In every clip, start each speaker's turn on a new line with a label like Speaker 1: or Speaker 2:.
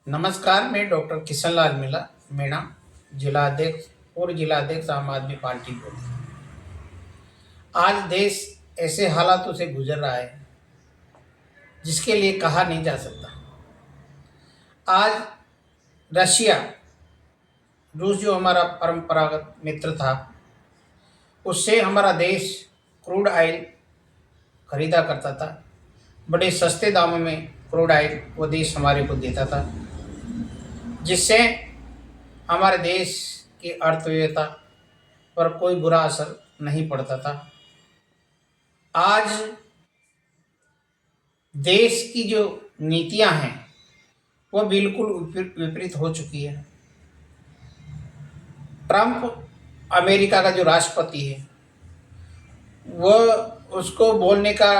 Speaker 1: नमस्कार, मैं डॉक्टर किशन लाल मीणा, जिला अध्यक्ष और जिला अध्यक्ष आम आदमी पार्टी को। आज देश ऐसे हालातों से गुजर रहा है जिसके लिए कहा नहीं जा सकता। आज रशिया, रूस जो हमारा परंपरागत मित्र था, उससे हमारा देश क्रूड ऑयल खरीदा करता था। बड़े सस्ते दामों में क्रूड ऑयल वो देश हमारे को देता था, जिससे हमारे देश की अर्थव्यवस्था पर कोई बुरा असर नहीं पड़ता था। आज देश की जो नीतियां हैं वो बिल्कुल विपरीत हो चुकी है। ट्रंप अमेरिका का जो राष्ट्रपति है, वह उसको बोलने का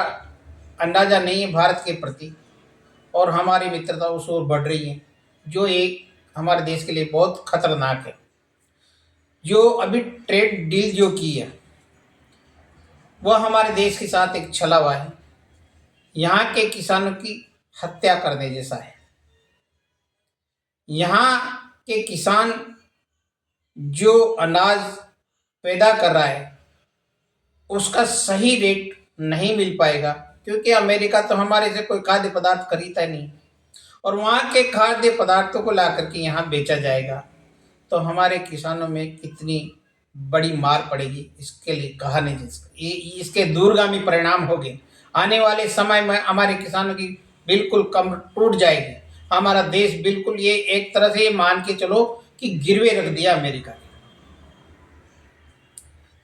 Speaker 1: अंदाज़ा नहीं है भारत के प्रति, और हमारी मित्रता उस ओर बढ़ रही है, जो एक हमारे देश के लिए बहुत खतरनाक है। जो अभी ट्रेड डील जो की है, वह हमारे देश के साथ एक छलावा है। यहाँ के किसानों की हत्या करने जैसा है। यहाँ के किसान जो अनाज पैदा कर रहा है, उसका सही रेट नहीं मिल पाएगा, क्योंकि अमेरिका तो हमारे से कोई खाद्य पदार्थ खरीदता नहीं, और वहाँ के खाद्य पदार्थों को ला करके यहाँ बेचा जाएगा, तो हमारे किसानों में कितनी बड़ी मार पड़ेगी, इसके लिए कहा नहीं जा सकता। ये इसके दूरगामी परिणाम होंगे। आने वाले समय में हमारे किसानों की बिल्कुल कमर टूट जाएगी। हमारा देश बिल्कुल ये एक तरह से ये मान के चलो कि गिरवे रख दिया अमेरिका ने।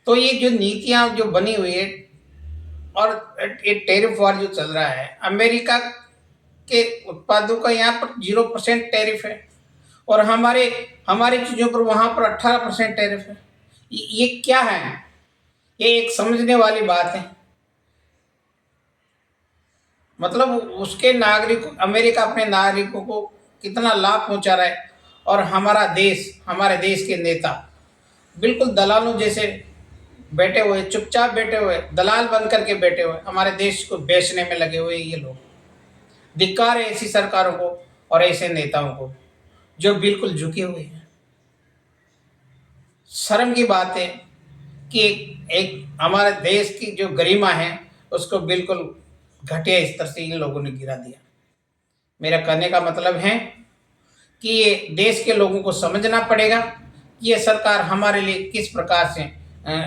Speaker 1: तो ये जो नीतियाँ जो बनी हुई है और ये टैरिफ वार जो चल रहा है, अमेरिका के उत्पादों का यहाँ पर 0% टैरिफ है, और हमारी चीज़ों पर वहाँ पर 18% टैरिफ है। ये क्या है? ये एक समझने वाली बात है। मतलब उसके नागरिक, अमेरिका अपने नागरिकों को कितना लाभ पहुंचा रहा है, और हमारे देश के नेता बिल्कुल दलालों जैसे बैठे हुए, चुपचाप बैठे हुए, दलाल बन करके बैठे हुए, हमारे देश को बेचने में लगे हुए ये लोग। धिक्कार है ऐसी सरकारों को और ऐसे नेताओं को जो बिल्कुल झुके हुए हैं। शर्म की बात है कि एक हमारे देश की जो गरिमा है उसको बिल्कुल घटिया स्तर से इन लोगों ने गिरा दिया। मेरा कहने का मतलब है कि ये देश के लोगों को समझना पड़ेगा कि ये सरकार हमारे लिए किस प्रकार से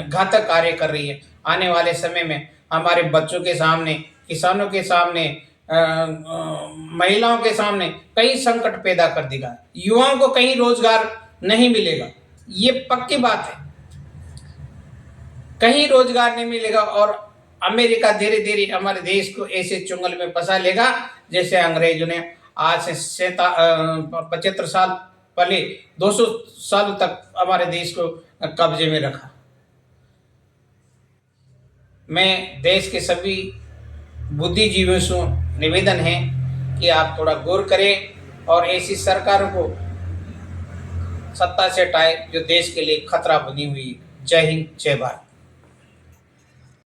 Speaker 1: घातक कार्य कर रही है। आने वाले समय में हमारे बच्चों के सामने, किसानों के सामने, महिलाओं के सामने कई संकट पैदा कर देगा। युवाओं को कहीं रोजगार नहीं मिलेगा, ये पक्की बात है। कहीं रोजगार नहीं मिलेगा, और अमेरिका धीरे धीरे हमारे देश को ऐसे चुंगल में फंसा लेगा जैसे अंग्रेजों ने आज से 75 साल पहले 200 साल तक हमारे देश को कब्जे में रखा। मैं देश के सभी बुद्धिजीवियों से निवेदन है कि आप थोड़ा गौर करें और ऐसी सरकारों को सत्ता से हटाए जो देश के लिए खतरा बनी हुई। जय हिंद, जय भारत।